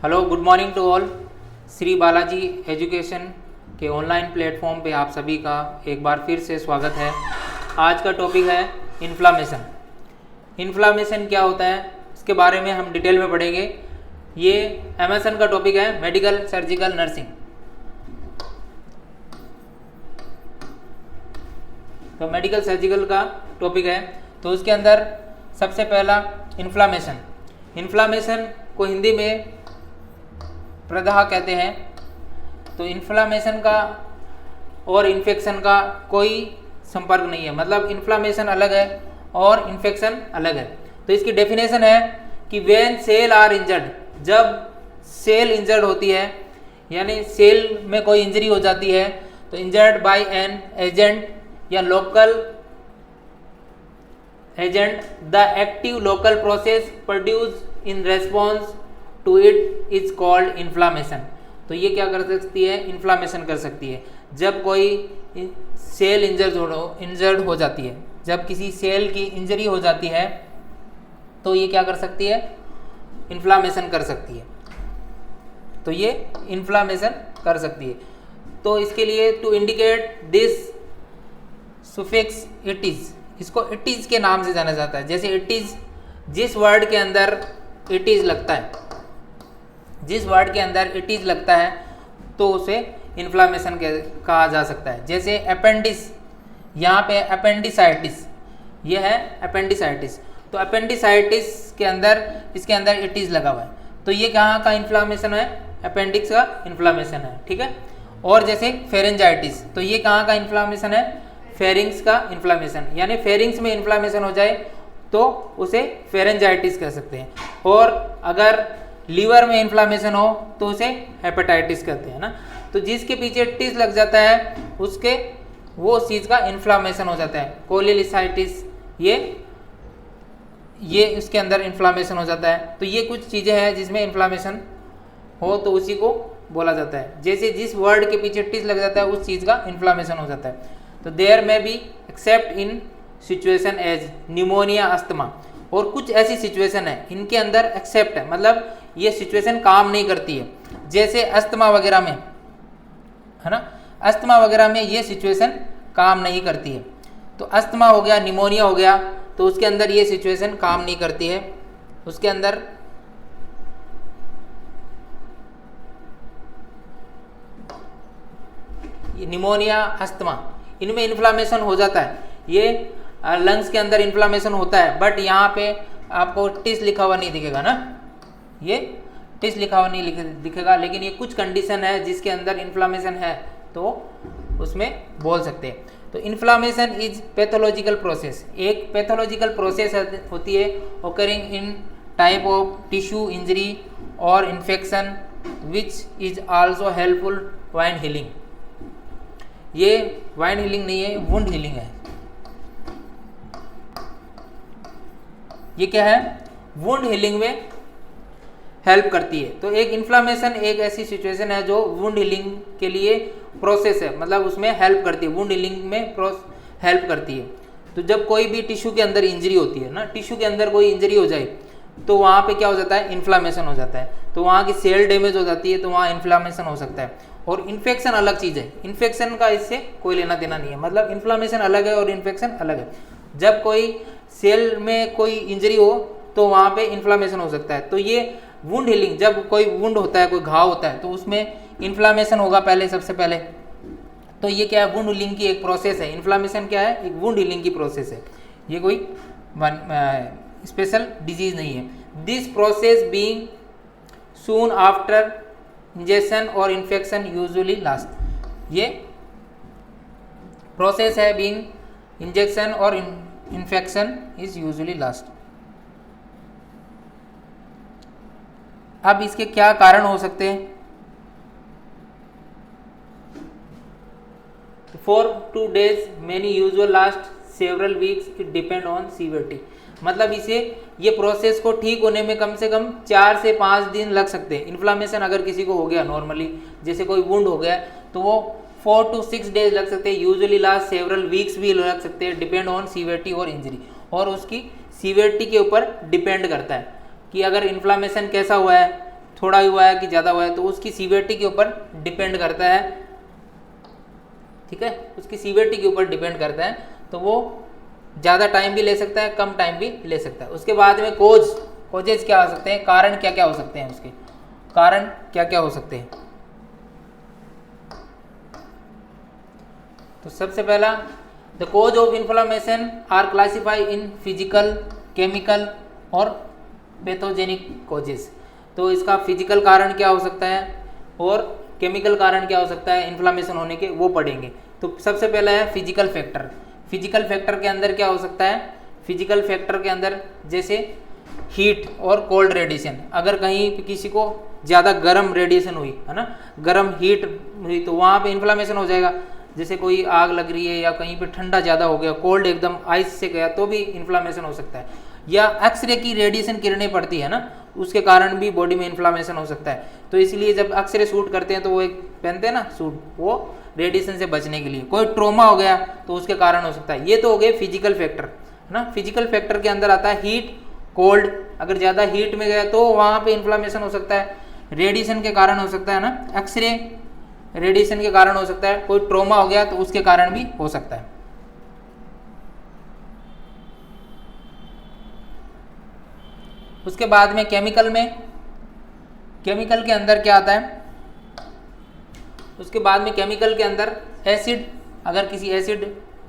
Hello, good morning to all. Shri Balaji education के online platform पे आप सभी का एक बार फिर से स्वागत है। आज का टॉपिक है इन्फ्लामेशन। इन्फ्लामेशन क्या होता है इसके बारे में हम डिटेल में पढ़ेंगे। ये एमएसएन का टॉपिक है, मेडिकल सर्जिकल नर्सिंग। तो मेडिकल सर्जिकल का टॉपिक है, तो उसके अंदर सबसे पहला इन्फ्लामेशन। इन्फ्लामेशन को हिंदी में प्रदाह कहते हैं। तो इन्फ्लामेशन का और इन्फेक्शन का कोई संपर्क नहीं है, मतलब इन्फ्लामेशन अलग है और इन्फेक्शन अलग है। तो इसकी डेफिनेशन है कि व्हेन सेल आर इंजर्ड, जब सेल इंजर्ड होती है यानी सेल में कोई इंजरी हो जाती है, तो इंजर्ड बाय एन एजेंट या local agent, the active local process produce in response to it is called inflammation. तो ये क्या कर सकती है, इन्फ्लामेशन कर सकती है। जब कोई सेल इंजर्ड हो जाती है, जब किसी सेल की इंजरी हो जाती है तो ये क्या कर सकती है, इन्फ्लामेशन कर सकती है। तो ये इन्फ्लामेशन कर सकती है। तो इसके लिए to indicate this suffix it is, इसको इट इज के नाम से जाना जाता है। जैसे इट इज, जिस वर्ड के अंदर इट इज लगता है, जिस वर्ड के अंदर इट इज लगता है तो उसे इन्फ्लामेशन कहा जा सकता है। जैसे अपेंडिस, यहाँ पे अपेंडिसाइटिस, ये है अपेंडिसाइटिस। तो अपेंडिसाइटिस के अंदर, इसके अंदर इट इज लगा हुआ है, तो ये कहाँ का इन्फ्लामेशन है, अपेंडिक्स का इन्फ्लामेशन है, ठीक है। और जैसे फेरेंजाइटिस, तो ये कहाँ का इन्फ्लामेशन है, फेरिंग्स का इन्फ्लामेशन, यानी फेरिंग्स में इन्फ्लामेशन हो जाए तो उसे फेरेंजाइटिस कह सकते हैं। और अगर लीवर में इन्फ्लामेशन हो तो उसे हेपेटाइटिस कहते हैं ना। तो जिसके पीछे टिस लग जाता है उसके वो उस चीज़ का इन्फ्लामेशन हो जाता है। कोलिसाइटिस, ये इसके अंदर इन्फ्लामेशन हो जाता है। तो ये कुछ चीज़ें हैं जिसमें इन्फ्लामेशन हो तो उसी को बोला जाता है। जैसे जिस वर्ड के पीछे टिस लग जाता है उस चीज़ का इन्फ्लामेशन हो जाता है। तो देयर में be except in situation as pneumonia, asthma, और कुछ ऐसी सिचुएशन है इनके अंदर एक्सेप्ट है, मतलब ये सिचुएशन काम नहीं करती है। जैसे अस्थमा वगैरह में, है ना, अस्थमा वगैरह में ये सिचुएशन काम नहीं करती है। तो अस्थमा हो गया, निमोनिया हो गया, तो उसके अंदर ये सिचुएशन काम नहीं करती है। उसके अंदर ये निमोनिया, अस्थमा, इनमें इन्फ्लामेशन हो जाता है। ये लंग्स के अंदर इन्फ्लामेशन होता है, बट यहाँ पे आपको टिस लिखा हुआ नहीं दिखेगा ना, ये टिस लिखा हुआ नहीं दिखेगा, लेकिन ये कुछ कंडीशन है जिसके अंदर इन्फ्लामेशन है तो उसमें बोल सकते हैं। तो इन्फ्लामेशन इज पैथोलॉजिकल प्रोसेस, एक पैथोलॉजिकल प्रोसेस होती है occurring in type of tissue injury और infection which is also helpful wine healing. ये वाइन हीलिंग नहीं है, वुंड हीलिंग है। ये क्या है, वुंड हीलिंग में हेल्प करती है। तो एक इन्फ्लामेशन एक ऐसी सिचुएशन है जो वुंड हीलिंग के लिए प्रोसेस है, मतलब उसमें हेल्प करती है, वुंड हीलिंग में हेल्प करती है। तो जब कोई भी टिश्यू के अंदर इंजरी होती है ना, टिश्यू के अंदर कोई इंजरी हो जाए तो वहाँ पे क्या हो जाता है, इन्फ्लामेशन हो जाता है। तो वहाँ की सेल डैमेज हो जाती है, तो वहाँ इन्फ्लामेशन हो सकता है। और इन्फेक्शन अलग चीज़ है, इन्फेक्शन का इससे कोई लेना देना नहीं है, मतलब इन्फ्लामेशन अलग है और इन्फेक्शन अलग है। जब कोई सेल में कोई इंजरी हो तो वहाँ पे इन्फ्लामेशन हो सकता है। तो ये वुंड हीलिंग, जब कोई वुंड होता है, कोई घाव होता है, तो उसमें इन्फ्लामेशन होगा पहले, सबसे पहले। तो ये क्या है, वुंड हीलिंग की एक प्रोसेस है। इन्फ्लामेशन क्या है, एक वुंड हीलिंग की प्रोसेस है, ये कोई स्पेशल डिजीज नहीं है। This process being soon after injection और इन्फेक्शन यूजुअली लास्ट, ये प्रोसेस है बीइंग इंजेक्शन और इन्फेक्शन इज यूजुअली लास्ट। अब इसके क्या कारण हो सकते हैं, for 2 days many usual last several weeks, it depend on severity. मतलब इसे, ये प्रोसेस को ठीक होने में कम से कम 4 से 5 दिन लग सकते हैं। इन्फ्लामेशन अगर किसी को हो गया नॉर्मली, जैसे कोई वुंड हो गया, तो वो 4 to 6 days लग सकते हैं, यूजुअली लास्ट सेवरल वीक्स भी लग सकते हैं, डिपेंड ऑन सीवियरिटी और इंजरी, और उसकी सीवियरिटी के ऊपर डिपेंड करता है कि अगर इन्फ्लामेशन कैसा हुआ है, थोड़ा ही हुआ है कि ज़्यादा हुआ है, तो उसकी सीवियरिटी के ऊपर डिपेंड करता है, ठीक है, उसकी सीवियरिटी के ऊपर डिपेंड करता है। तो वो ज़्यादा टाइम भी ले सकता है, कम टाइम भी ले सकता है। उसके बाद में कोजेज क्या हो सकते हैं, कारण क्या क्या हो सकते हैं, उसके कारण क्या क्या हो सकते हैं। तो सबसे पहला, the cause of inflammation are classify in physical, chemical और पैथोजेनिक कोजेस। तो इसका फिजिकल कारण क्या हो सकता है और केमिकल कारण क्या हो सकता है इन्फ्लामेशन होने के, वो पढ़ेंगे। तो सबसे पहला है फिजिकल फैक्टर। फिजिकल फैक्टर के अंदर क्या हो सकता है, फिजिकल फैक्टर के अंदर जैसे हीट और कोल्ड रेडिएशन, अगर कहीं किसी को ज़्यादा गर्म रेडिएशन हुई है ना, गर्म हीट हुई, तो वहाँ पे इन्फ्लामेशन हो जाएगा। जैसे कोई आग लग रही है या कहीं पे ठंडा ज़्यादा हो गया, कोल्ड एकदम आइस से गया, तो भी इन्फ्लामेशन हो सकता है। या एक्सरे की रेडिएशन किरणें पड़ती है ना, उसके कारण भी बॉडी में इन्फ्लामेशन हो सकता है। तो इसलिए जब एक्सरे शूट करते हैं तो वो एक पहनते हैं ना सूट, वो रेडिएशन से बचने के लिए। कोई ट्रोमा हो गया तो उसके कारण हो सकता है। ये तो हो गए फिजिकल फैक्टर है ना। फिजिकल फैक्टर के अंदर आता है हीट, कोल्ड, अगर ज़्यादा हीट में गया तो वहाँ पे इन्फ्लामेशन हो सकता है, रेडिएशन के कारण हो सकता है ना, एक्सरे रेडिएशन के कारण हो सकता है, कोई ट्रोमा हो गया तो उसके कारण भी हो सकता है। उसके बाद में केमिकल के अंदर क्या आता है, उसके बाद में केमिकल के अंदर एसिड, अगर किसी एसिड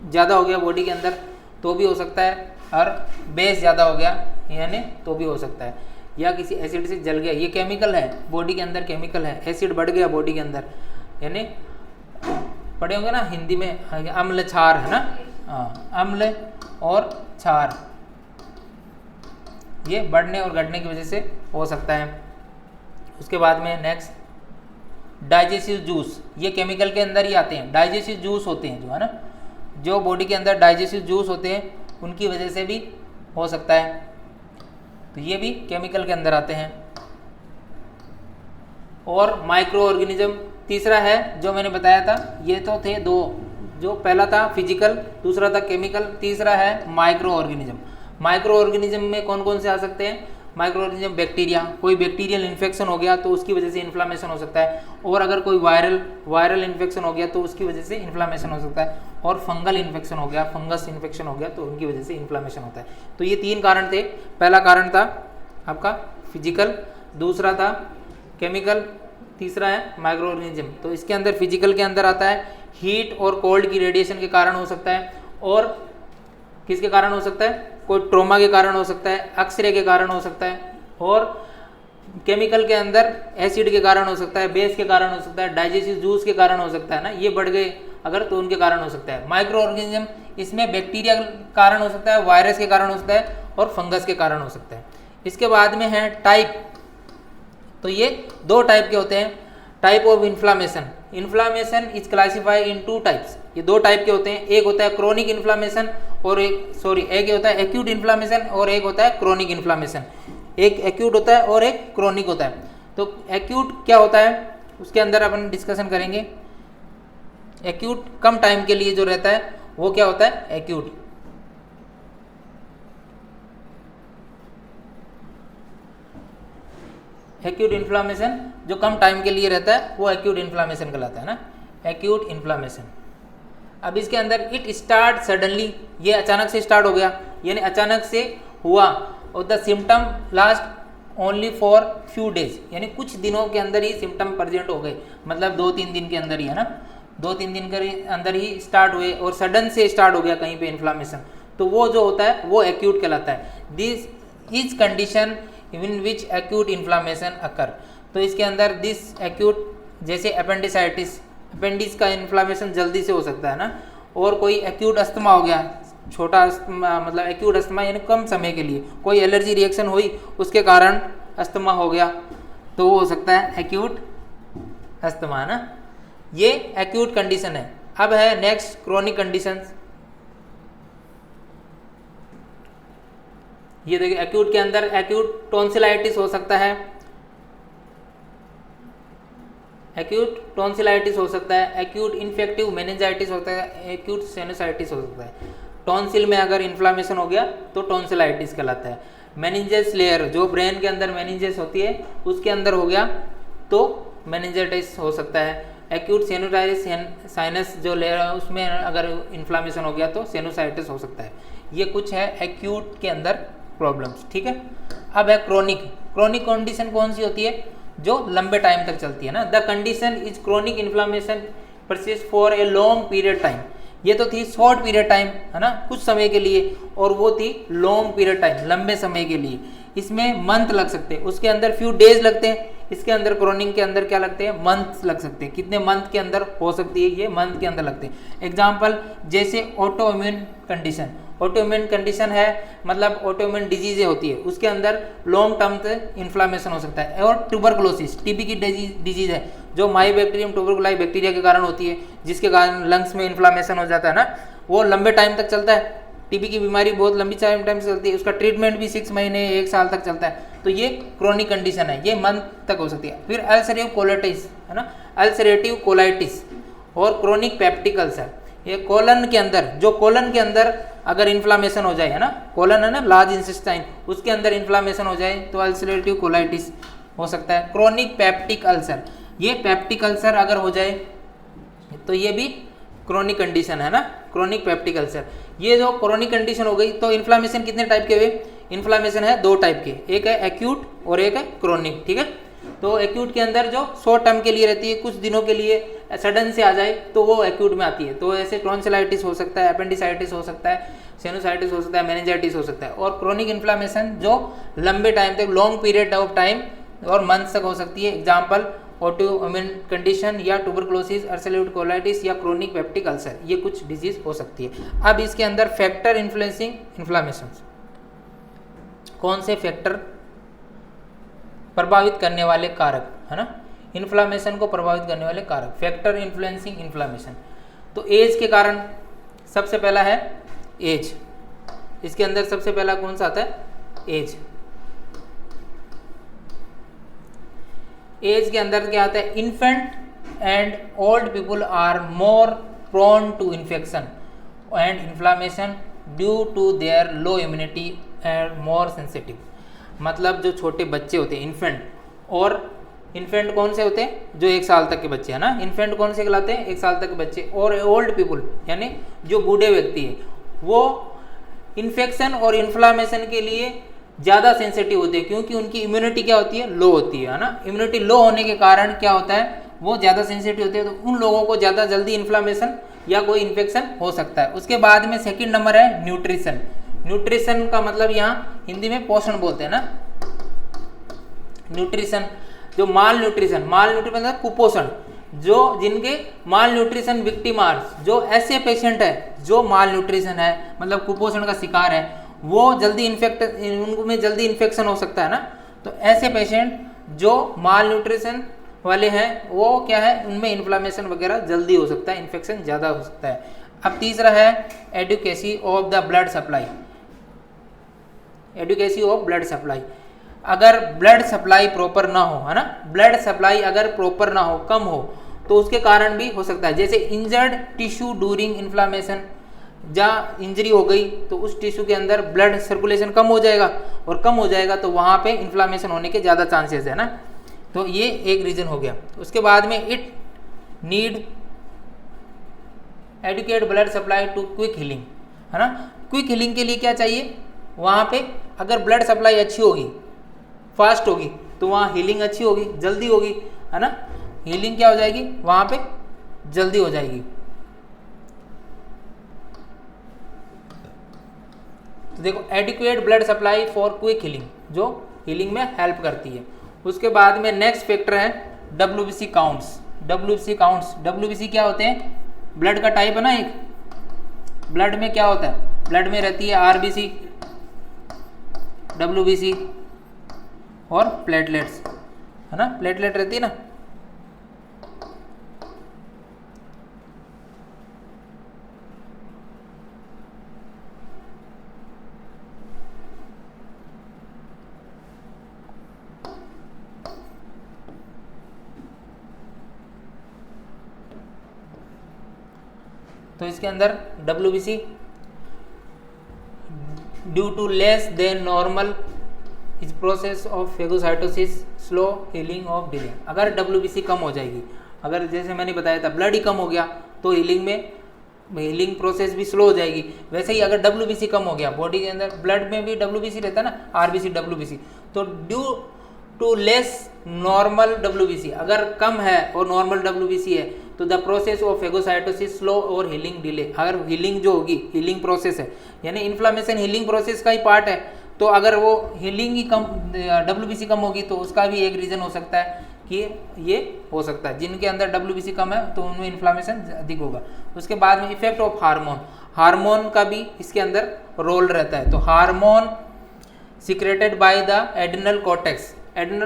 ज़्यादा हो गया बॉडी के अंदर तो भी हो सकता है, और बेस ज़्यादा हो गया यानी तो भी हो सकता है, या किसी एसिड से जल गया, ये केमिकल है, बॉडी के अंदर केमिकल है। एसिड बढ़ गया बॉडी के अंदर, यानी पढ़े होंगे ना हिंदी में, अम्ल क्षार है ना, अम्ल और क्षार, ये बढ़ने और घटने की वजह से हो सकता है। उसके बाद में नेक्स्ट डाइजेस्टिव जूस, ये केमिकल के अंदर ही आते हैं। डाइजेस्टिव जूस होते हैं जो है ना, जो बॉडी के अंदर डाइजेस्टिव जूस होते हैं उनकी वजह से भी हो सकता है, तो ये भी केमिकल के अंदर आते हैं। और माइक्रो ऑर्गेनिज्म तीसरा है, जो मैंने बताया था, ये तो थे दो, जो पहला था फिजिकल, दूसरा था केमिकल, तीसरा है माइक्रो ऑर्गेनिज्म। माइक्रो ऑर्गेनिज्म में कौन कौन से आ सकते हैं, माइक्रो ऑर्गेनिज्म बैक्टीरिया, कोई बैक्टीरियल इन्फेक्शन हो गया तो उसकी वजह से इन्फ्लामेशन हो सकता है, और अगर कोई वायरल इन्फेक्शन हो गया तो उसकी वजह से इन्फ्लामेशन हो सकता है, और फंगल इन्फेक्शन हो गया, फंगस इन्फेक्शन हो गया तो उनकी वजह से इन्फ्लामेशन होता है। तो ये तीन कारण थे। पहला कारण था आपका फिजिकल, दूसरा था केमिकल, तीसरा है माइक्रो ऑर्गेनिज्म। तो इसके अंदर फिजिकल के अंदर आता है हीट और कोल्ड की रेडिएशन के कारण हो सकता है, और किसके कारण हो सकता है, कोई ट्रोमा के कारण हो सकता है, एक्सरे के कारण हो सकता है, और केमिकल के अंदर एसिड के कारण हो सकता है, बेस के कारण हो सकता है, डाइजेस्टिव जूस के कारण हो सकता है ना, ये बढ़ गए अगर तो उनके कारण हो सकता है। माइक्रो ऑर्गेनिज्म इसमें बैक्टीरिया के कारण हो सकता है, वायरस के कारण हो सकता है, और फंगस के कारण हो सकता है। इसके बाद में है टाइप, तो ये दो टाइप के होते हैं। Type of inflammation, inflammation is classified in two types, ये दो टाइप के होते हैं। एक होता है क्रोनिक इन्फ्लामेशन और एक होता है एक्यूट इन्फ्लामेशन और एक होता है क्रोनिक इन्फ्लामेशन। एक एक्यूट होता है और एक क्रोनिक होता है। तो एक्यूट क्या होता है उसके अंदर अपन डिस्कशन करेंगे। एक्यूट कम टाइम के लिए जो रहता है वो क्या होता है, एक्यूट। एक्यूट इन्फ्लामेशन जो कम टाइम के लिए रहता है वो एक्यूट इन्फ्लामेशन कहलाता है ना, एक्यूट इन्फ्लामेशन। अब इसके अंदर इट स्टार्ट सडनली, ये अचानक से स्टार्ट हो गया, यानी अचानक से हुआ, और the symptom last only for few days, यानी कुछ दिनों के अंदर ही सिम्टम प्रेजेंट हो गए, मतलब 2-3 दिन के अंदर ही है ना, 2-3 दिन के अंदर ही स्टार्ट हुए और सडन से स्टार्ट हो गया कहीं पे इन्फ्लामेशन, तो वो जो होता है वो एक्यूट कहलाता है। This is condition in which acute inflammation occur. तो इसके अंदर दिस एक्यूट, जैसे अपेंडिसाइटिस, अपेंडिक्स का इन्फ्लामेशन जल्दी से हो सकता है ना, और कोई एक्यूट अस्थमा हो गया, छोटा अस्थमा, मतलब एक्यूट अस्थमा यानी कम समय के लिए, कोई एलर्जी रिएक्शन हुई उसके कारण अस्थमा हो गया तो वो हो सकता है एक्यूट अस्थमा ना, ये एक्यूट कंडीशन है। अब है नेक्स्ट क्रोनिक कंडीशंस। ये देखिए एक्यूट के अंदर एक्यूट टॉन्सिलाइटिस हो सकता है, एक्यूट टॉन्सिलाइटिस हो सकता है, एक्यूट इन्फेक्टिव मेनिंजाइटिस होता है, एक्यूट साइनसाइटिस हो सकता है। टॉन्सिल में अगर इन्फ्लामेशन हो गया तो टॉन्सिलाइटिस कहलाता है। मेनिंजेस लेयर, जो ब्रेन के अंदर मेनिंजेस होती है उसके अंदर हो गया तो मेनिंजाइटिस हो सकता है। एक्यूट साइनोसाइटिस साइनस जो लेयर है उसमें अगर इन्फ्लामेशन हो गया तो साइनोसाइटिस हो सकता है। ये कुछ है एक्यूट के अंदर प्रॉब्लम्स, ठीक है। अब है क्रोनिक। क्रोनिक कंडीशन कौन सी होती है? जो लंबे टाइम तक चलती है ना। The condition is chronic inflammation persist for a long period time. ये तो थी शॉर्ट पीरियड टाइम, है ना, कुछ समय के लिए, और वो थी लॉन्ग पीरियड टाइम, लंबे समय के लिए। इसमें मंथ लग सकते हैं, उसके अंदर फ्यू डेज लगते हैं, इसके अंदर क्रोनिक के अंदर क्या लगते हैं? मंथ लग सकते हैं। कितने मंथ के अंदर हो सकती है? ये मंथ के अंदर लगते हैं। एग्जाम्पल जैसे auto immune condition. Auto immune condition है मतलब ऑटो इम्यून डिजीजें होती है, उसके अंदर लॉन्ग टर्म तक इन्फ्लामेशन हो सकता है। और ट्यूबरकुलोसिस, टीबी की डिजीज है जो माइबैक्टीरियम ट्यूबरकुलाई बैक्टीरिया के कारण होती है, जिसके कारण लंग्स में इन्फ्लामेशन हो जाता है ना, वो लंबे टाइम तक चलता है। टीबी की बीमारी बहुत लंबी टाइम से चलती है, उसका ट्रीटमेंट भी 6 महीने 1 साल तक चलता है। तो ये क्रोनिक कंडीशन है, ये मंथ तक हो सकती है। फिर अल्सरेटिव कोलाइटिस, है ना, अल्सरेटिव कोलाइटिस और क्रोनिक पेप्टिक अल्सर। ये कोलन के अंदर, जो कोलन के अंदर अगर इन्फ्लामेशन हो जाए, है ना, कोलन है ना लार्ज इंटेस्टाइन, उसके अंदर इन्फ्लामेशन हो जाए तो अल्सरेटिव कोलाइटिस हो सकता है। क्रोनिक पेप्टिक अल्सर, ये पेप्टिक अल्सर अगर हो जाए तो ये भी क्रोनिक कंडीशन है ना, क्रोनिक पेप्टिक अल्सर। ये जो क्रोनिक कंडीशन हो गई तो इन्फ्लामेशन कितने टाइप के हुए? इन्फ्लामेशन है 2 टाइप के, एक है एक्यूट और एक है क्रोनिक, ठीक है। तो एक्यूट के अंदर जो शॉर्ट टर्म के लिए रहती है, कुछ दिनों के लिए सडन से आ जाए तो वो एक्यूट में आती है। तो ऐसे टॉन्सिलाइटिस हो सकता है, अपेंडिसाइटिस हो सकता है, साइनोसाइटिस हो सकता है, मेनिंजाइटिस हो सकता है। और क्रोनिक इन्फ्लामेशन जो लंबे टाइम तक, लॉन्ग पीरियड ऑफ टाइम और मंथ तक हो सकती है। एग्जाम्पल ऑटो इम्यून कंडीशन या ट्यूबरकुलोसिस, अल्सरेटिव कोलाइटिस या क्रोनिक पेप्टिक अल्सर, ये कुछ डिजीज हो सकती है। अब इसके अंदर फैक्टर इन्फ्लुएंसिंग इन्फ्लामेशन, कौन से फैक्टर प्रभावित करने वाले कारक, है ना, इन्फ्लामेशन को प्रभावित करने वाले कारक, फैक्टर इन्फ्लुएंसिंग इन्फ्लामेशन। तो एज के कारण सबसे पहला है एज। इसके अंदर सबसे पहला कौन सा आता है? एज। एज के अंदर क्या आता है? Infant and old people are more prone to infection and inflammation due to their low immunity and more sensitive. मतलब जो छोटे बच्चे होते हैं इन्फेंट, और इन्फेंट कौन से होते हैं? जो 1 साल तक के बच्चे, है ना, इन्फेंट कौन से कहलाते हैं? 1 साल तक के बच्चे। और ओल्ड पीपुल यानी जो बूढ़े व्यक्ति हैं, वो इन्फेक्शन और इन्फ्लामेशन के लिए ज़्यादा सेंसिटिव होते हैं, क्योंकि उनकी इम्यूनिटी क्या होती है? लो होती है ना। इम्यूनिटी लो होने के कारण क्या होता है? वो ज़्यादा सेंसिटिव होते हैं, तो उन लोगों को ज़्यादा जल्दी इन्फ्लामेशन या कोई इन्फेक्शन हो सकता है। उसके बाद में सेकंड नंबर है न्यूट्रिशन। न्यूट्रिशन का मतलब यहाँ हिंदी में पोषण बोलते हैं ना, न्यूट्रिशन। जो माल न्यूट्रिशन मतलब कुपोषण, जो जिनके माल न्यूट्रिशन विक्टिमार्स, जो ऐसे पेशेंट है जो माल न्यूट्रिशन है मतलब कुपोषण का शिकार है, वो जल्दी उनमें जल्दी इन्फेक्शन हो सकता है ना। तो ऐसे पेशेंट जो माल न्यूट्रिशन वाले हैं वो क्या है, उनमें इन्फ्लामेशन वगैरह जल्दी हो सकता है, इन्फेक्शन ज़्यादा हो सकता है। अब तीसरा है adequacy of the blood supply. Adequacy of blood supply, अगर ब्लड सप्लाई प्रॉपर ना हो, है ना, ब्लड सप्लाई अगर प्रॉपर ना हो, कम हो, तो उसके कारण भी हो सकता है। जैसे इंजर्ड टिश्यू ड्यूरिंग इन्फ्लामेशन, जहाँ इंजरी हो गई तो उस टिश्यू के अंदर ब्लड सर्कुलेशन कम हो जाएगा, और कम हो जाएगा तो वहाँ पे इन्फ्लामेशन होने के ज़्यादा चांसेस है ना। तो ये एक रीज़न हो गया। उसके बाद में it need adequate blood supply to quick healing, है ना। क्विक हीलिंग के लिए क्या चाहिए? वहाँ पे अगर ब्लड सप्लाई अच्छी होगी, फास्ट होगी, तो वहाँ हीलिंग अच्छी होगी, जल्दी होगी, है ना। हीलिंग क्या हो जाएगी? वहाँ पे जल्दी हो जाएगी। तो देखो adequate blood supply for quick healing, जो हीलिंग में हेल्प करती है। उसके बाद में नेक्स्ट फैक्टर है WBC counts. WBC counts, WBC क्या होते हैं? ब्लड का टाइप है ना एक, ब्लड में क्या होता है? ब्लड में रहती है RBC, WBC और प्लेटलेट्स, है ना, प्लेटलेट रहती है ना। तो इसके अंदर WBC due to less than normal process of phagocytosis slow healing of delay. अगर WBC कम हो जाएगी, अगर जैसे मैंने बताया था ब्लड ही कम हो गया तो हीलिंग प्रोसेस भी स्लो हो जाएगी। वैसे ही अगर WBC कम हो गया, बॉडी के अंदर ब्लड में भी WBC रहता है ना, RBC WBC, तो due to less normal WBC, अगर कम है और नॉर्मल WBC है तो the process of phagocytosis slow और हीलिंग डिले। अगर हीलिंग जो होगी, हीलिंग प्रोसेस है, यानी इन्फ्लामेशन हीलिंग प्रोसेस का ही पार्ट है, तो अगर वो हीलिंग ही कम, WBC कम होगी तो उसका भी एक रीज़न हो सकता है कि ये हो सकता है जिनके अंदर WBC कम है तो उनमें इन्फ्लामेशन अधिक होगा। उसके बाद में इफेक्ट ऑफ हार्मोन का भी इसके अंदर रोल रहता है। तो hormone secreted by the adrenal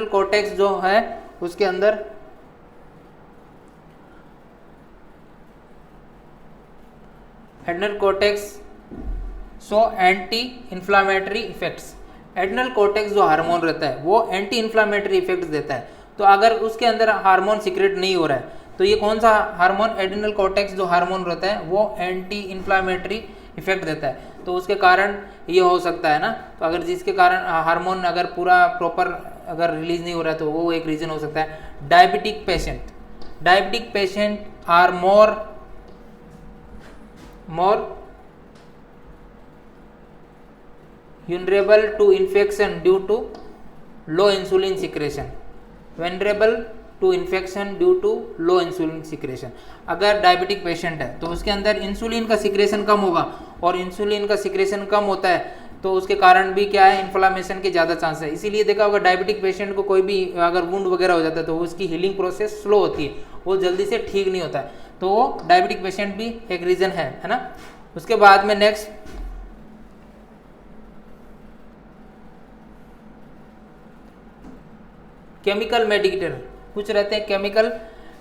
cortex जो है उसके अंदर adrenal cortex so anti inflammatory effects. Adrenal cortex जो हार्मोन रहता है वो एंटी इन्फ्लामेटरी इफेक्ट्स देता है। तो अगर उसके अंदर हार्मोन सिक्रेट नहीं हो रहा है तो ये कौन सा हार्मोन, एड्रिनल कॉर्टेक्स जो हार्मोन रहता है वो एंटी इन्फ्लामेटरी इफेक्ट देता है, तो उसके कारण ये हो सकता है ना। तो अगर जिसके कारण हार्मोन अगर पूरा प्रॉपर अगर रिलीज नहीं हो रहा है तो वो एक रीजन हो सकता है। Diabetic patient are more vulnerable to infection due to low insulin secretion। अगर डायबिटिक पेशेंट है तो उसके अंदर इंसुलिन का सिक्रेशन कम होगा, और इंसुलिन का सिक्रेशन कम होता है तो उसके कारण भी क्या है, इन्फ्लामेशन के ज़्यादा चांस है। इसीलिए देखा होगा डायबिटिक पेशेंट को कोई भी अगर वुंड वगैरह हो जाता है तो उसकी हीलिंग प्रोसेस स्लो होती है, वो जल्दी से ठीक नहीं होता है, तो वो डायबिटिक पेशेंट भी एक रीज़न है ना। उसके बाद में नेक्स्ट केमिकल मेडिएटर, कुछ रहते हैं केमिकल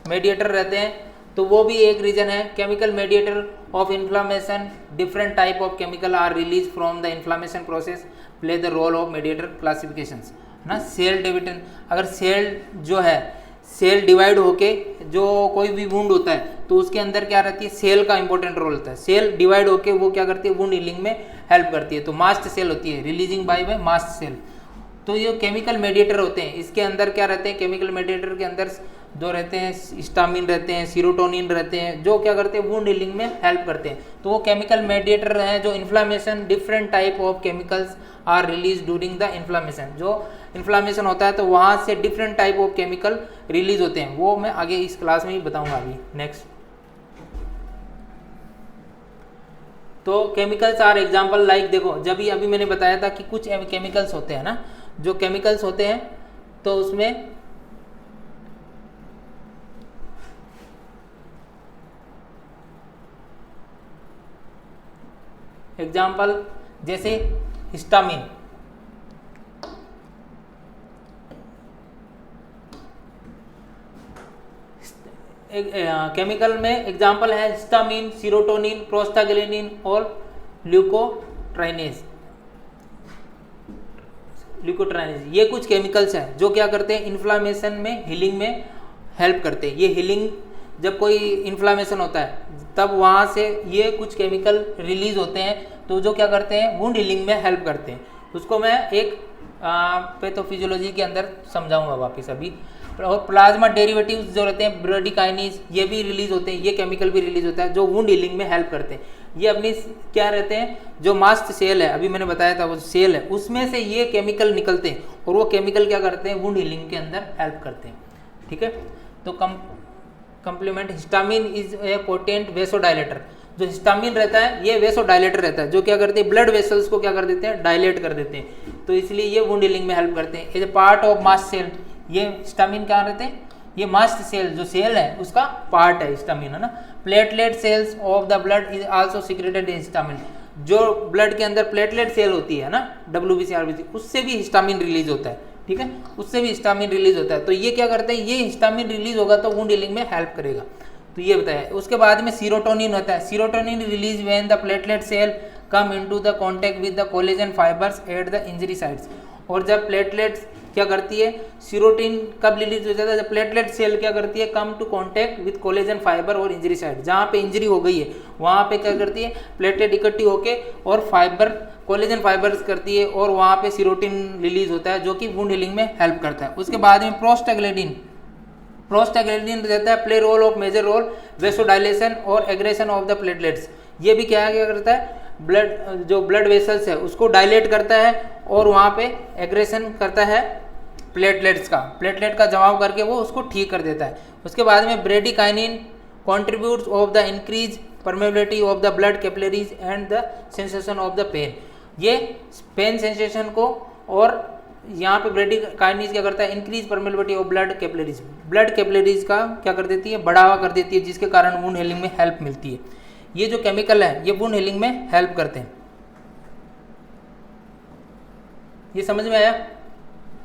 मेडिएटर रहते हैं, तो वो भी एक रीजन है। Chemical mediator of inflammation, different type of chemical are release from the inflammation process, play the role of mediator classifications ना। सेल डिविजन, अगर सेल जो है सेल डिवाइड होके जो कोई भी वुंड होता है तो उसके अंदर क्या रहती है, सेल का इंपॉर्टेंट रोल होता है। सेल डिवाइड होके वो क्या करती है, वुंड हीलिंग में हेल्प करती है। तो मास्ट सेल होती है, रिलीजिंग बाय मास्ट सेल। तो ये केमिकल मेडिएटर होते हैं, इसके अंदर क्या रहते हैं, केमिकल मेडिएटर के अंदर जो रहते हैं हिस्टामिन रहते हैं, सीरोटोनिन रहते हैं, जो क्या करते हैं, वुंड हीलिंग में हेल्प करते हैं। तो वो केमिकल मेडिएटर हैं जो inflammation, different type of chemicals are release during the inflammation. जो इन्फ्लामेशन होता है तो वहाँ से different type of chemical release होते हैं, वो मैं आगे इस क्लास में ही बताऊँगा अभी नेक्स्ट। तो केमिकल्स आर एग्जाम्पल लाइक, देखो जब भी अभी मैंने बताया था कि कुछ केमिकल्स होते हैं ना, जो केमिकल्स होते हैं तो उसमें एग्जाम्पल जैसे हिस्टामिन, केमिकल में एग्जाम्पल है हिस्टामिन, सीरोटोनिन, प्रोस्टाग्लैंडिन और ल्यूकोट्राइनेज। ये कुछ केमिकल्स हैं जो क्या करते हैं, इन्फ्लामेशन में, हीलिंग में हेल्प करते हैं। ये हीलिंग, जब कोई इन्फ्लामेशन होता है तब वहाँ से ये कुछ केमिकल रिलीज होते हैं, तो जो क्या करते हैं, वुंड हीलिंग में हेल्प करते हैं। उसको मैं एक पैथोफिजियोलॉजी के अंदर समझाऊंगा वापस अभी। और प्लाज्मा डेरिवेटिव्स जो रहते हैं, ब्रेडिकाइनेज, ये भी रिलीज होते हैं, ये केमिकल भी रिलीज होता है जो वुंड हीलिंग में हेल्प करते हैं। ये अपनी क्या रहते हैं, जो मास्ट सेल है, अभी मैंने बताया था वो सेल है, उसमें से ये केमिकल निकलते हैं और वो केमिकल क्या करते हैं, वुंड हीलिंग के अंदर हेल्प करते हैं। ठीक है, तो complement, histamine is a potent vasodilator. जो हिस्टामिन रहता है ये वेसोडाइलेटर रहता है, जो क्या करते हैं, ब्लड वेसल्स को क्या कर देते हैं, डायलेट कर देते हैं, तो इसलिए ये वुंड हीलिंग में हेल्प करते हैं। As a part of mast cell, ये हिस्टामिन क्या रहते हैं, ये मास्ट सेल जो सेल है उसका पार्ट है हिस्टामिन, है ना। Platelet cells of the blood is also secreted histamine. जो ब्लड के अंदर प्लेटलेट सेल होती है ना, WBC RBC, उससे भी हिस्टामिन रिलीज होता है। ठीक है, उससे भी हिस्टामिन रिलीज होता है। तो ये क्या करते हैं, ये हिस्टामिन रिलीज होगा तो वुंड हीलिंग में हेल्प करेगा, तो ये बताया। उसके बाद में सीरोटोनिन होता है। Serotonin release when the platelet cell come into the contact with the collagen fibres at the injury sites. और जब प्लेटलेट्स क्या करती है, सीरोटोनिन कब रिलीज हो जाता है, जब प्लेटलेट सेल क्या करती है, come to contact with collagen fibre और इंजरी साइट, जहाँ पे इंजरी हो गई है वहाँ पे क्या करती है, प्लेटलेट इकट्ठी होके और कोलेजन फाइबर्स करती है और वहाँ पे सीरोटिन रिलीज होता है जो कि वुंड हीलिंग में हेल्प करता है। उसके बाद में प्रोस्टाग्लैंडिन रहता है play role of major role vasodilation और एग्रेशन ऑफ द प्लेटलेट्स। ये भी क्या करता है, ब्लड वेसल्स है उसको डायलेट करता है और वहाँ पे एग्रेशन करता है प्लेटलेट का जमाव करके वो उसको ठीक कर देता है। उसके बाद में bradykinin contributes of the increased permeability of the blood capillaries and the sensation of the pain। ये पेन सेंसेशन को, और यहाँ पे ब्रेडिकाइनिन क्या करता है, increase permeability of blood capillaries का क्या कर देती है, बढ़ावा कर देती है, जिसके कारण वुंड हीलिंग में हेल्प मिलती है। ये जो केमिकल है ये वुंड हीलिंग में हेल्प करते हैं। ये समझ में आया?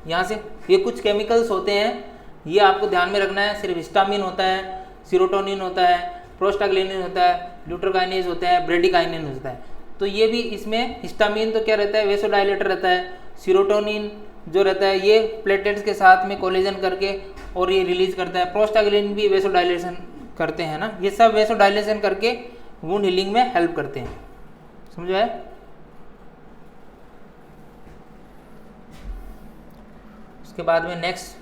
यहाँ से ये कुछ केमिकल्स होते हैं, ये आपको ध्यान में रखना है। सिर्फ हिस्टामिन होता है, सीरोटोनिन होता है, प्रोस्टाग्लैंडिन होता है, ल्यूट्रोकाइनेज होता है, ब्रेडिकाइनिन होता है। तो ये भी इसमें हिस्टामिन तो क्या रहता है, वेसोडाइलेटर रहता है। सीरोटोनिन जो रहता है ये प्लेटलेट्स के साथ में कोलेजन करके और ये रिलीज करता है। प्रोस्टाग्लैंडिन भी वेसोडाइलेशन करते हैं ना, ये सब वेसोडाइलेशन करके वुंड हीलिंग में हेल्प करते हैं। समझ आया? उसके बाद में नेक्स्ट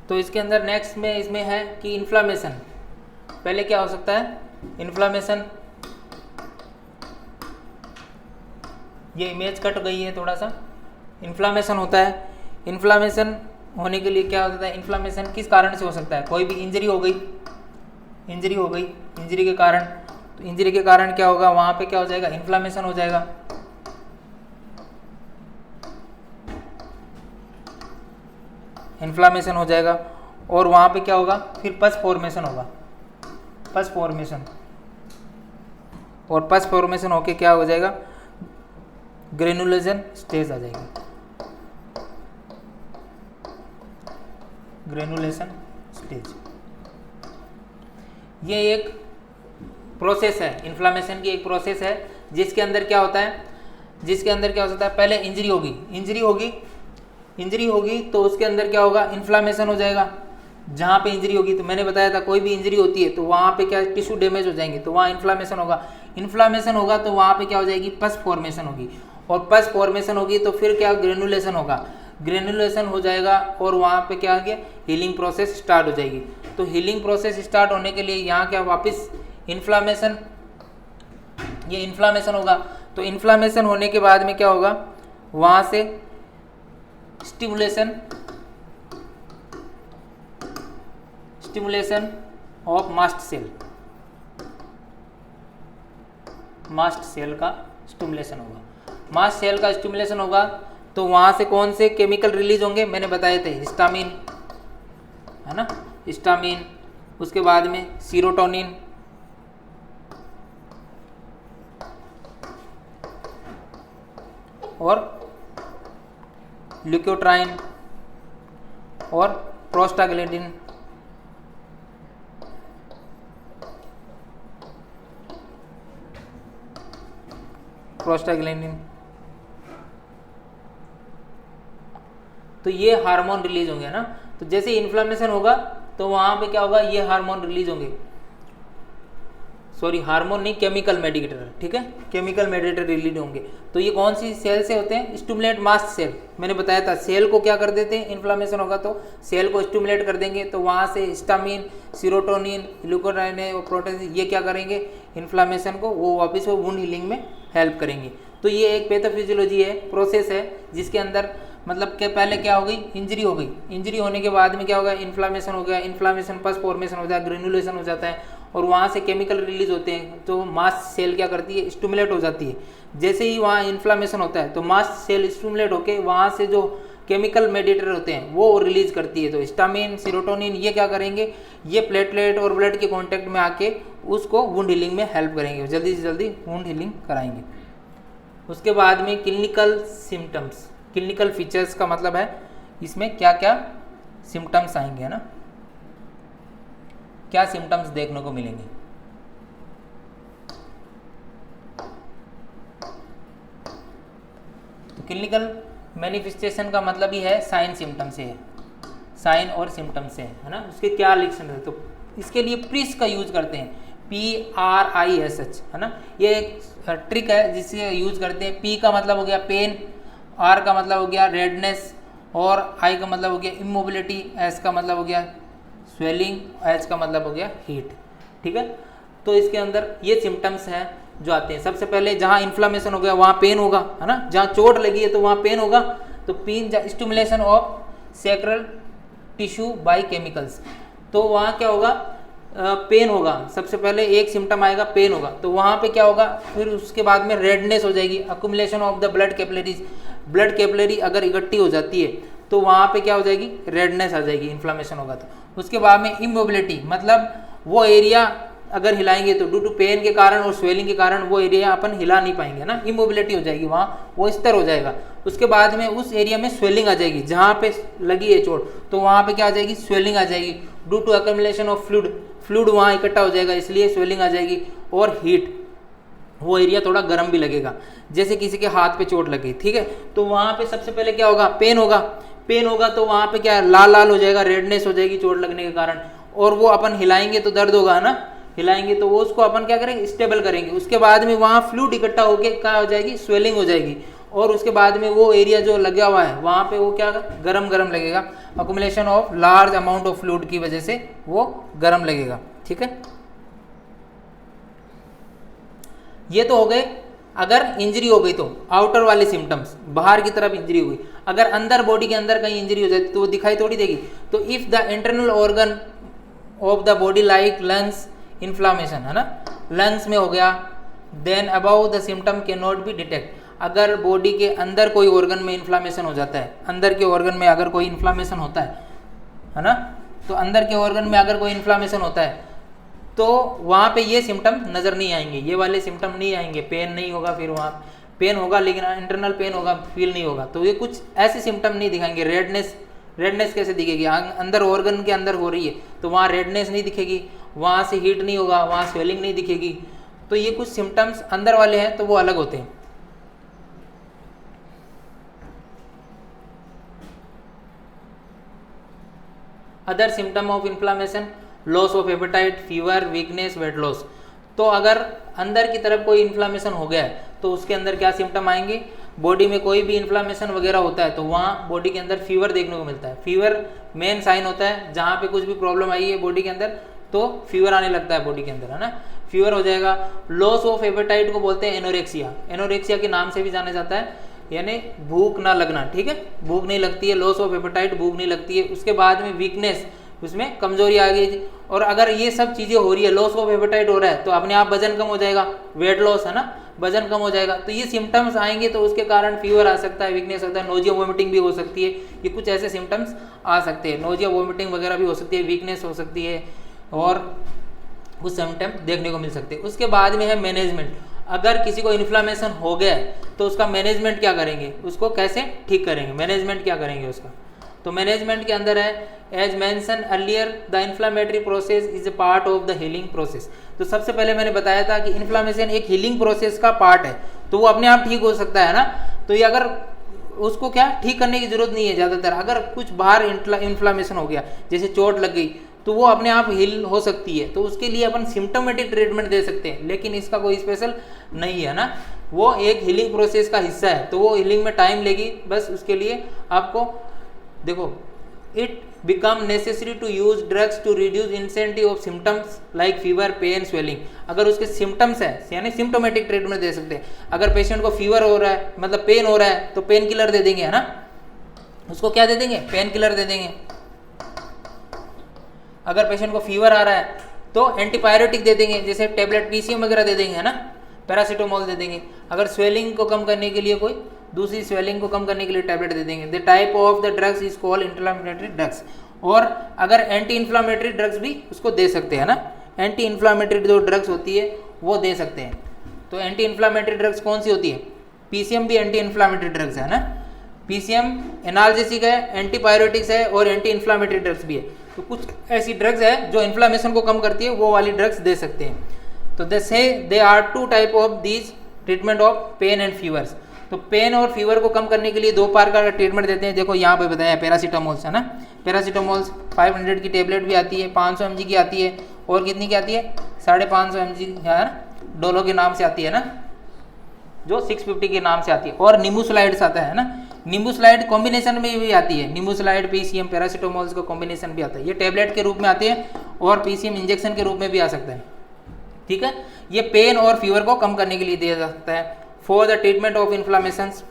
तो इसके अंदर नेक्स्ट में इसमें है कि इन्फ्लामेशन। पहले क्या हो सकता है, इन्फ्लामेशन। ये इमेज कट गई है थोड़ा सा। इन्फ्लामेशन होता है, इन्फ्लामेशन होने के लिए क्या होता है, इन्फ्लामेशन किस कारण से हो सकता है, कोई भी इंजरी हो गई, इंजरी के कारण, तो इंजरी के कारण क्या होगा, वहाँ पे क्या हो जाएगा, इन्फ्लामेशन हो जाएगा। इन्फ्लामेशन हो जाएगा और वहाँ पे क्या होगा, फिर पस फॉर्मेशन होगा, पस फॉर्मेशन होके क्या हो जाएगा, ग्रेनुलेशन स्टेज आ जाएगी, ग्रेनुलेशन स्टेज। ये एक प्रोसेस है, इन्फ्लामेशन की एक प्रोसेस है, जिसके अंदर क्या होता है, पहले इंजरी होगी तो उसके अंदर क्या होगा, इन्फ्लामेशन हो जाएगा। जहाँ पे इंजरी होगी, तो मैंने बताया था कोई भी इंजरी होती है तो वहाँ पे क्या टिश्यू डैमेज हो जाएंगे, तो वहाँ इन्फ्लामेशन होगा तो वहाँ पे क्या हो जाएगी, पस फॉर्मेशन होगी, और पस फॉर्मेशन होगी तो फिर क्या, ग्रेनुलेशन हो जाएगा और वहाँ पे क्या आ गया, हीलिंग प्रोसेस स्टार्ट हो जाएगी। तो हीलिंग प्रोसेस स्टार्ट होने के लिए यहाँ क्या वापस इन्फ्लामेशन होगा। तो इन्फ्लामेशन होने के बाद में क्या होगा, वहाँ से स्टिमुलेशन ऑफ मास्ट सेल का स्टिमुलेशन होगा। तो वहाँ से कौन से केमिकल रिलीज होंगे, मैंने बताए थे, हिस्टामिन है ना, हिस्टामिन, उसके बाद में सीरोटोनिन, और ल्यूकोट्राइन और प्रोस्टाग्लैंडिन। तो ये हार्मोन रिलीज होंगे ना। तो जैसे इन्फ्लामेशन होगा तो वहां पे क्या होगा, ये हार्मोन रिलीज होंगे, हार्मोन नहीं, केमिकल मेडिएटर, ठीक है, केमिकल मेडिएटर रिलीज होंगे। तो ये कौन सी सेल से होते हैं, स्टिमुलेट मास्ट सेल। मैंने बताया था सेल को क्या कर देते हैं, इन्फ्लामेशन होगा तो सेल को स्टिमुलेट कर देंगे, तो वहाँ से हिस्टामिन, सीरोटोनिन, ग्लूकोट्राइन और प्रोटीन ये क्या करेंगे, इन्फ्लामेशन को वो वापस वो वुंड हीलिंग में हेल्प करेंगे। तो ये एक पैथोफिजियोलॉजी है, प्रोसेस है, जिसके अंदर मतलब कि पहले क्या हो गई, इंजरी होने के बाद में क्या होगा, इन्फ्लामेशन हो गया, इन्फ्लामेशन पस फॉर्मेशन हो जाता है, ग्रेनुलेशन हो जाता है, और वहाँ से केमिकल रिलीज होते हैं। तो मास्ट सेल क्या करती है, स्टिमुलेट हो जाती है। जैसे ही वहाँ इन्फ्लामेशन होता है तो मास्ट सेल स्टिमुलेट होके वहाँ से जो केमिकल मेडिएटर होते हैं वो रिलीज करती है। तो हिस्टामिन, सीरोटोनिन ये क्या करेंगे, ये प्लेटलेट और ब्लड के कांटेक्ट में आके उसको वुंड हीलिंग में हेल्प करेंगे, जल्दी से जल्दी वुंड हीलिंग कराएंगे। उसके बाद में क्लिनिकल सिम्टम्स, क्लिनिकल फीचर्स का मतलब है इसमें क्या क्या सिम्टम्स आएंगे, है ना, क्या सिम्टम्स देखने को मिलेंगे। तो क्लिनिकल मैनिफेस्टेशन का मतलब ही है साइन सिम्टम से है, साइन और सिम्टम से है ना, उसके क्या लक्षण है। तो इसके लिए प्रिस का यूज करते हैं, PRISH, है ना, ये एक ट्रिक है जिससे यूज करते हैं। P का मतलब हो गया पेन, R का मतलब हो गया रेडनेस, और I का मतलब हो गया इमोबिलिटी, S का मतलब हो गया स्वेलिंग, H का मतलब हो गया हीट। ठीक है, तो इसके अंदर ये सिम्टम्स हैं जो आते हैं। सबसे पहले जहाँ इन्फ्लामेशन हो गया वहाँ पेन होगा, है ना, जहाँ चोट लगी है तो वहाँ पेन होगा। तो pain, stimulation of sacral tissue by chemicals, तो वहाँ क्या होगा, पेन होगा। सबसे पहले एक सिम्टम आएगा पेन होगा, तो वहाँ पे क्या होगा, फिर उसके बाद में रेडनेस हो जाएगी, accumulation of the blood capillaries, blood capillary अगर इकट्ठी हो जाती है तो वहाँ पे क्या हो जाएगी, रेडनेस आ जाएगी, इन्फ्लामेशन होगा तो। उसके बाद में इमोबिलिटी, मतलब वो एरिया अगर हिलाएंगे तो ड्यू टू पेन के कारण और स्वेलिंग के कारण वो एरिया अपन हिला नहीं पाएंगे ना, इमोबिलिटी हो जाएगी, वहाँ वो स्तर हो जाएगा। उसके बाद में उस एरिया में स्वेलिंग आ जाएगी, जहाँ पे लगी है चोट तो वहाँ पे क्या आ जाएगी, स्वेलिंग आ जाएगी, due to accumulation of fluid वहाँ इकट्ठा हो जाएगा इसलिए स्वेलिंग आ जाएगी। और हीट, वो एरिया थोड़ा गर्म भी लगेगा, जैसे किसी के हाथ पे चोट लगी, ठीक है, तो वहाँ पे सबसे पहले क्या होगा, पेन होगा, पेन होगा तो वहाँ पे क्या लाल लाल हो जाएगा, रेडनेस हो जाएगी चोट लगने के कारण, और वो अपन हिलाएंगे तो दर्द होगा, है ना, हिलाएंगे तो वो उसको अपन क्या करेंगे, स्टेबल करेंगे। उसके बाद में वहाँ फ्लूइड इकट्ठा होकर क्या हो जाएगी, स्वेलिंग हो जाएगी, और उसके बाद में वो एरिया जो लगा हुआ है वहाँ पे वो क्या गरम गरम लगेगा, accumulation of large amount of fluid की वजह से वो गरम लगेगा। ठीक है, ये तो हो गए अगर इंजरी हो गई तो आउटर वाले सिम्टम्स, बाहर की तरफ इंजरी हो गई। अगर अंदर बॉडी के अंदर कहीं इंजरी हो जाती तो वो दिखाई थोड़ी देगी। तो if the internal organ of the body like lungs inflammation, है ना, लंग्स में हो गया, then about the symptom can not be detect. अगर बॉडी के अंदर कोई ऑर्गन में इन्फ्लामेशन हो जाता है, अंदर के ऑर्गन में अगर कोई इन्फ्लामेशन होता है ना, तो अंदर के ऑर्गन में अगर कोई इन्फ्लामेशन होता है तो वहाँ पे ये सिम्टम नज़र नहीं आएंगे, ये वाले सिम्टम नहीं आएंगे, पेन नहीं होगा, फिर वहाँ पेन होगा लेकिन इंटरनल पेन होगा, फील नहीं होगा, तो ये कुछ ऐसे सिम्टम नहीं दिखाएंगे। रेडनेस कैसे दिखेगी, अंदर ऑर्गन के अंदर हो रही है तो वहाँ रेडनेस नहीं दिखेगी, वहाँ से हीट नहीं होगा, वहाँ स्वेलिंग नहीं दिखेगी। तो ये कुछ सिम्टम्स अंदर वाले हैं तो वो अलग होते हैं। Other symptom of inflammation, loss of appetite, fever, weakness, weight loss. तो अगर अंदर की तरफ कोई इन्फ्लामेशन हो गया है तो उसके अंदर क्या सिम्टम आएंगे, बॉडी में कोई भी इन्फ्लामेशन वगैरह होता है तो वहाँ बॉडी के अंदर फीवर देखने को मिलता है। फीवर मेन साइन होता है, जहाँ पे कुछ भी प्रॉब्लम आई है बॉडी के अंदर तो फीवर आने लगता है बॉडी के अंदर, है ना, फीवर हो जाएगा। लॉस ऑफ एपेटाइट को बोलते हैं एनोरेक्सिया, एनोरेक्सिया के नाम से भी जाना जाता है, यानी भूख ना लगना। ठीक है, भूख नहीं लगती है, लॉस ऑफ एपेटाइट, भूख नहीं लगती है। उसके बाद में वीकनेस, उसमें कमजोरी आ गई। और अगर ये सब चीज़ें हो रही है, लॉस ऑफ एपेटाइट हो रहा है तो अपने आप वजन कम हो जाएगा, वेट लॉस, है ना, वजन कम हो जाएगा। तो ये सिम्टम्स आएंगे तो उसके कारण फीवर आ सकता है, वीकनेस होता है, नोजिया वोमिटिंग भी हो सकती है। ये कुछ ऐसे सिम्टम्स आ सकते हैं, नोजिया वोमिटिंग वगैरह भी हो सकती है, वीकनेस हो सकती है और कुछ सिम्टम देखने को मिल सकते हैं। उसके बाद में है मैनेजमेंट। अगर किसी को इन्फ्लामेशन हो गया है तो उसका मैनेजमेंट क्या करेंगे, उसको कैसे ठीक करेंगे, मैनेजमेंट क्या करेंगे उसका। तो मैनेजमेंट के अंदर है, as mention earlier the inflammatory process is a part of the healing process. तो सबसे पहले मैंने बताया था कि इन्फ्लामेशन एक हीलिंग प्रोसेस का पार्ट है, तो वो अपने आप ठीक हो सकता है ना। तो ये अगर उसको क्या ठीक करने की जरूरत नहीं है ज़्यादातर। अगर कुछ बाहर इन्फ्लामेशन हो गया, जैसे चोट लग गई, तो वो अपने आप हील हो सकती है, तो उसके लिए अपन सिम्टोमेटिक ट्रीटमेंट दे सकते हैं, लेकिन इसका कोई स्पेशल नहीं है ना, वो एक हीलिंग प्रोसेस का हिस्सा है, तो वो हीलिंग में टाइम लेगी। बस उसके लिए आपको देखो, it become necessary to use drugs to reduce incentive of symptoms like fever, pain, swelling. अगर उसके सिम्टम्स है यानी सिम्टोमेटिक ट्रीटमेंट दे सकते हैं। अगर पेशेंट को फीवर हो रहा है, मतलब पेन हो रहा है, तो पेन किलर दे देंगे, है ना, उसको क्या दे देंगे, पेन किलर दे देंगे। अगर पेशेंट को फीवर आ रहा है तो एंटीबायोटिक दे देंगे, जैसे टेबलेट पीसीएम वगैरह दे देंगे, है ना, पैरासीटामोल दे देंगे। अगर स्वेलिंग को कम करने के लिए कोई दूसरी स्वेलिंग को कम करने के लिए टैबलेट दे देंगे। The type of the drugs is called inflammatory drugs. और अगर एंटी इन्फ्लामेटरी ड्रग्स भी उसको दे सकते हैं ना, एंटी इन्फ्लामेटरी जो ड्रग्स होती है वो दे सकते हैं। तो एंटी इन्फ्लामेटरी ड्रग्स कौन सी होती है? पीसीएम भी एंटी इन्फ्लामेटरी ड्रग्स है ना, पीसीएम एनाल्जेसिक है, एंटीपायरेटिक्स है और एंटी इन्फ्लामेटरी ड्रग्स भी है। तो कुछ ऐसी ड्रग्स है जो इन्फ्लामेशन को कम करती है, वो वाली ड्रग्स दे सकते हैं। तो there are two type of these treatment of pain and fevers. तो पेन और फीवर को कम करने के लिए दो प्रकार का ट्रीटमेंट देते हैं। देखो यहाँ पे बताया पैरासीटामोल्स है ना, पैरासीटामोल्स 500 की टेबलेट भी आती है, 500 mg की आती है और कितनी की आती है? 550 mg यार डोलो के नाम से आती है ना, जो 650 के नाम से आती है। और निम्बुसलाइड्स आता है ना, निम्बुसलाइड कॉम्बिनेशन में भी आती है, निम्बुसलाइड पीसीएम पैरासीटामोल्स का कॉम्बिनेशन भी आता है। ये टेबलेट के रूप में आते हैं और पीसीएम इंजेक्शन के रूप में भी आ सकता है। ठीक है, ये पेन और फीवर को कम करने के लिए दिया जा सकता है फॉर द ट्रीटमेंट ऑफ इन्फ्लामेशंस।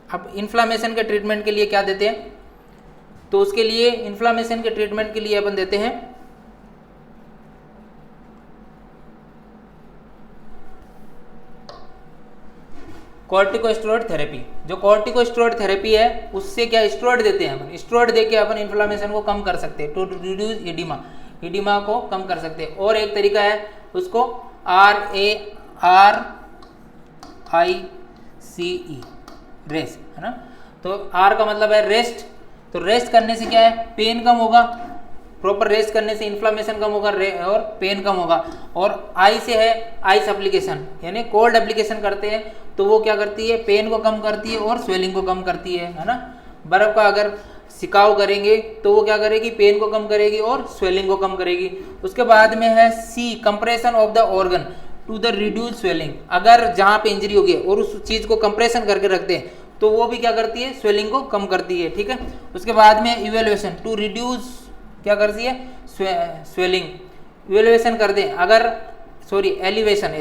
अब इन्फ्लामेशन के ट्रीटमेंट के लिए क्या देते हैं? तो उसके लिए इन्फ्लामेशन के ट्रीटमेंट के लिए अपन देते हैं कॉर्टिकोस्टेरॉइड थेरेपी। जो कॉर्टिकोस्टेरॉइड थेरेपी है उससे क्या स्टेरॉइड देते हैं अपन, स्टेरॉइड देके अपन इन्फ्लामेशन को कम कर सकते हैं, टू रिड्यूस एडिमा, एडिमा को कम कर सकते हैं। और एक तरीका है उसको RARICE रेस्ट है ना। तो R का मतलब है रेस्ट, तो रेस्ट करने से क्या है? पेन कम होगा, प्रॉपर रेस्ट करने से इन्फ्लामेशन कम होगा और पेन कम होगा। और आई से है आइस एप्लीकेशन, यानी कोल्ड एप्लीकेशन करते हैं तो वो क्या करती है? पेन को कम करती है और स्वेलिंग को कम करती है ना। बर्फ का अगर सिकाव करेंगे तो वो क्या करेगी? पेन को कम करेगी और स्वेलिंग को कम करेगी। उसके बाद में है C compression of the organ to the reduce swelling. अगर जहाँ पे इंजरी होगी और उस चीज़ को कंप्रेशन करके रखते हैं तो वो भी क्या करती है? स्वेलिंग को कम करती है। ठीक है, उसके बाद में इवेल्युएशन टू रिड्यूस क्या करती है? स्वेलिंग। इवेल्युएशन कर दें अगर एलिवेशन,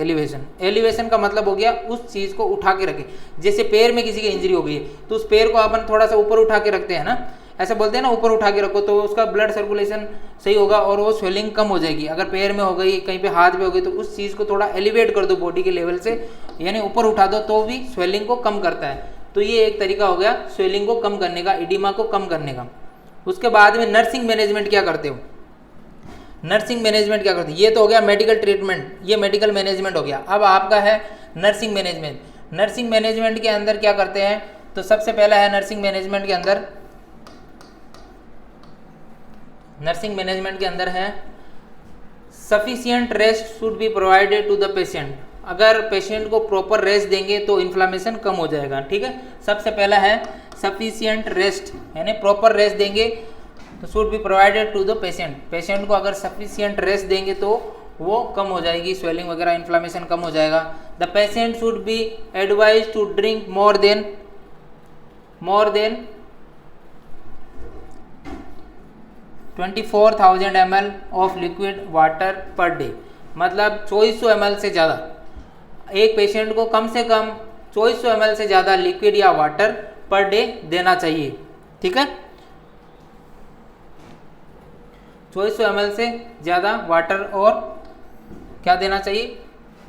एलिवेशन का मतलब हो गया उस चीज़ को उठा के रखें। जैसे पैर में किसी की इंजरी हो गई है तो उस पैर को अपन थोड़ा सा ऊपर उठा के रखते हैं ना, ऐसा बोलते हैं ना, ऊपर उठा के रखो तो उसका ब्लड सर्कुलेशन सही होगा और वो स्वेलिंग कम हो जाएगी। अगर पैर में हो गई, कहीं पे हाथ में हो गई, तो उस चीज़ को थोड़ा एलिवेट कर दो बॉडी के लेवल से, यानी ऊपर उठा दो तो भी स्वेलिंग को कम करता है। तो ये एक तरीका हो गया स्वेलिंग को कम करने का, एडिमा को कम करने का। उसके बाद में नर्सिंग मैनेजमेंट क्या करते हो? नर्सिंग मैनेजमेंट क्या करते हैं? ये तो हो गया मेडिकल ट्रीटमेंट, ये मेडिकल मैनेजमेंट हो गया। अब आपका है नर्सिंग मैनेजमेंट। नर्सिंग मैनेजमेंट के अंदर क्या करते हैं? तो सबसे पहला है नर्सिंग मैनेजमेंट के अंदर है sufficient rest should be provided to the patient. अगर पेशेंट को प्रॉपर रेस्ट देंगे तो इन्फ्लामेशन कम हो जाएगा। ठीक है, सबसे पहला है सफिशिएंट रेस्ट, यानी प्रॉपर रेस्ट देंगे तो should be provided to the patient. Patient को अगर सफिशिएंट रेस्ट देंगे तो वो कम हो जाएगी, स्वेलिंग वगैरह इन्फ्लामेशन कम हो जाएगा। The patient should be advise to drink more than 24,000 ml of liquid water per day. मतलब 2400 ml से ज़्यादा, एक पेशेंट को कम से कम 2400 ml से ज़्यादा लिक्विड या वाटर पर डे देना चाहिए। ठीक है, 2400 ml से ज़्यादा वाटर और क्या देना चाहिए?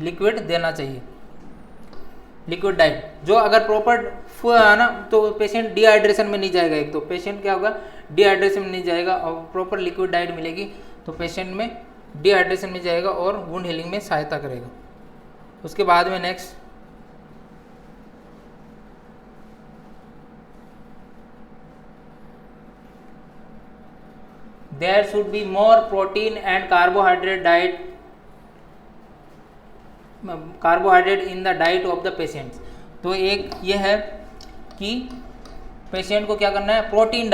लिक्विड देना चाहिए, लिक्विड डाइट। जो अगर प्रॉपर है ना तो पेशेंट डिहाइड्रेशन में नहीं जाएगा। एक तो पेशेंट क्या होगा? डिहाइड्रेशन में नहीं जाएगा, और प्रॉपर लिक्विड डाइट मिलेगी तो पेशेंट में डिहाइड्रेशन में जाएगा और वुंड हीलिंग में सहायता करेगा। उसके बाद में next there should be more protein and carbohydrate in the diet of the patients। तो एक ये है कि पेशेंट को क्या करना है? प्रोटीन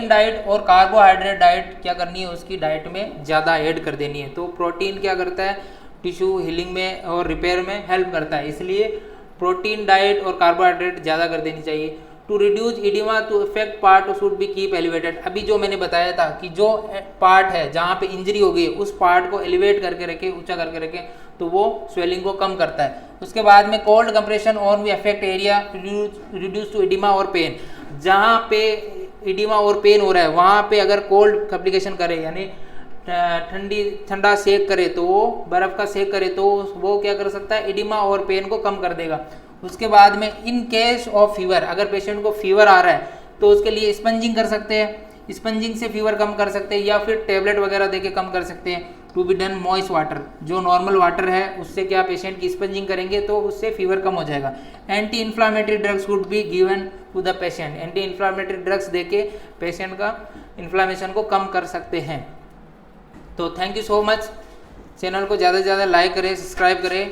डाइट और कार्बोहाइड्रेट डाइट क्या करनी है? उसकी डाइट में ज़्यादा ऐड कर देनी है। तो प्रोटीन क्या करता है? टिश्यू हीलिंग में और रिपेयर में हेल्प करता है, इसलिए प्रोटीन डाइट और कार्बोहाइड्रेट ज़्यादा कर देनी चाहिए। To reduce oedema to effect part should be keep elevated. अभी जो मैंने बताया था कि जो पार्ट है जहाँ पे इंजरी हो गई है उस पार्ट को एलिवेट करके रखें, ऊंचा करके रखें, तो वो स्वेलिंग को कम करता है। उसके बाद में कोल्ड कंप्रेशन और भी affect area reduce to oedema और पेन। जहाँ पे इडिमा और पेन हो रहा है वहाँ पे अगर कोल्ड एप्लीकेशन करे, यानी ठंडा सेक करे, तो वो बर्फ़ का सेक करे तो वो क्या कर सकता है? इडिमा और पेन को कम कर देगा। उसके बाद में इन केस ऑफ फीवर, अगर पेशेंट को फीवर आ रहा है तो उसके लिए स्पंजिंग कर सकते हैं, स्पंजिंग से फीवर कम कर सकते हैं या फिर टेबलेट वगैरह देके कम कर सकते हैं। To be done moist water, जो नॉर्मल वाटर है उससे क्या पेशेंट की स्पंजिंग करेंगे तो उससे फीवर कम हो जाएगा। Anti inflammatory drugs would be given to the patient, anti inflammatory drugs देके पेशेंट का इन्फ्लामेशन को कम कर सकते हैं। तो thank you so much, channel को ज़्यादा से ज़्यादा लाइक करें, सब्सक्राइब करें